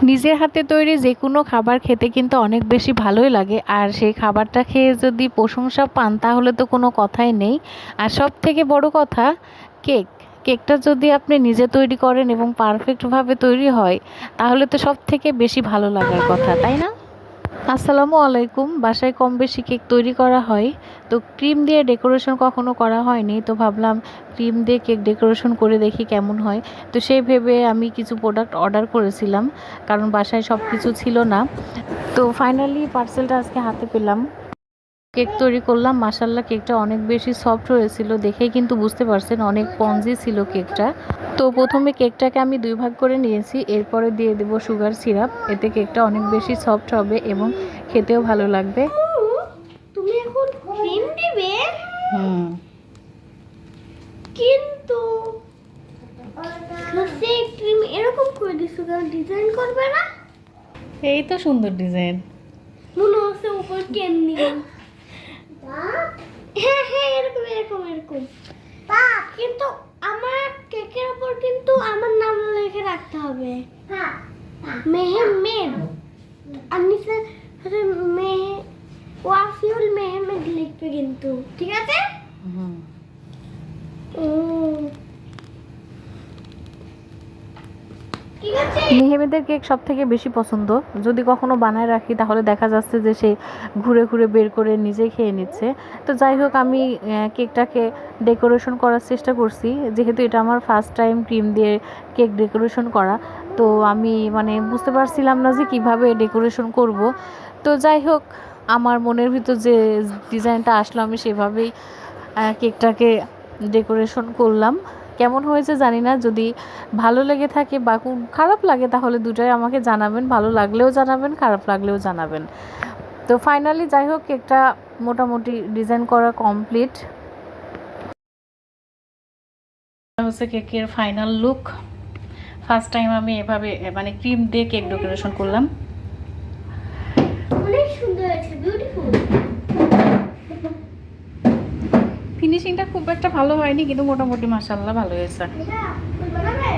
নিজের হাতে তৈরি যে কোনো খাবার খেতে কিন্তু অনেক বেশি ভালোই লাগে, আর সেই খাবারটা খেয়ে যদি প্রশংসা পান তাহলে তো কোনো কথাই নেই। আর সব থেকে বড় কথা, কেক কেকটা যদি আপনি নিজে তৈরি করেন এবং পারফেক্টভাবে তৈরি হয় তাহলে তো সব থেকে বেশি ভালো লাগার কথা, তাই না? আসসালামু আলাইকুম। বাসায় কম বেশি কেক তৈরি করা হয়, তো ক্রিম দিয়ে ডেকোরেশন কখনো করা হয়নি, তো ভাবলাম ক্রিম দিয়ে কেক ডেকোরেশন করে দেখি কেমন হয়। তো সেই ভেবে আমি কিছু প্রোডাক্ট অর্ডার করেছিলাম, কারণ বাসায় সব কিছু ছিল না। তো ফাইনালি পার্সেলটা আজকে হাতে পেলাম। কেক তৈরি করলাম, মাশাল্লাহ কেকটা অনেক বেশি সফট হয়েছিল, দেখেই কিন্তু বুঝতে পারছেন অনেক স্পঞ্জি ছিল কেকটা। তো প্রথমে কেকটাকে আমি দুই ভাগ করে নিয়েছি, এরপরে দিয়ে দেবো সুগার সিরাপ। এতে কেকটা অনেক বেশি সফট হবে এবং খেতেও ভালো লাগবে। তুমি এখন ক্রিম দিবে? হুম। কিন্তু সেই ক্রিম এরকম করে দিছো কেন? ডিজাইন করবে না? এই তো সুন্দর ডিজাইন। মনে হচ্ছে উপর কেন নিয়ে। হ্যাঁ হ্যাঁ, এরকম এরকম এরকম। কিন্তু আমার কেকের উপর কিন্তু আমার নাম লিখে রাখতে হবে। হ্যাঁ, মেহমেদ। আর নিচে ওয়াফিউল মেহমেদ লিখবে কিন্তু, ঠিক আছে? হুম। ঠিক আছে। মেহেমেদের কেক সব থেকে বেশি পছন্দ। যদি কখনো বানায় রাখি তাহলে দেখা যাচ্ছে যে সে ঘুরে ঘুরে বের করে নিজে খেয়ে নিচ্ছে। তো যাই হোক, আমি কেকটাকে ডেকোরেশন করার চেষ্টা করছি, যেহেতু এটা আমার ফার্স্ট টাইম ক্রিম দিয়ে কেক ডেকোরেশন করা। তো আমি মানে বুঝতে পারছিলাম না যে কিভাবে ডেকোরেশন করব। তো যাই হোক, আমার মনের ভিতর যে ডিজাইনটা আসলো আমি সেভাবেই কেকটাকে ডেকোরেশন করলাম। কেমন হয়েছে জানি না, যদি ভালো লেগে থাকে বা খারাপ লাগে তাহলে দুটোই আমাকে জানাবেন, ভালো লাগলেও জানাবেন, খারাপ লাগলেও জানাবেন। তো ফাইনালি যাই হোক, কেকটা মোটামুটি ডিজাইন করা কমপ্লিট হচ্ছে। কেকের ফাইনাল লুক। ফার্স্ট টাইম আমি এভাবে মানে ক্রিম দিয়ে কেক ডেকোরেশন করলাম। অনেক সুন্দর হয়েছে, বিউটিফুল। ফিনিশিংটা খুব একটা ভালো হয়নি, কিন্তু মোটামুটি মাশাআল্লাহ ভালো হয়েছে। বানাবে?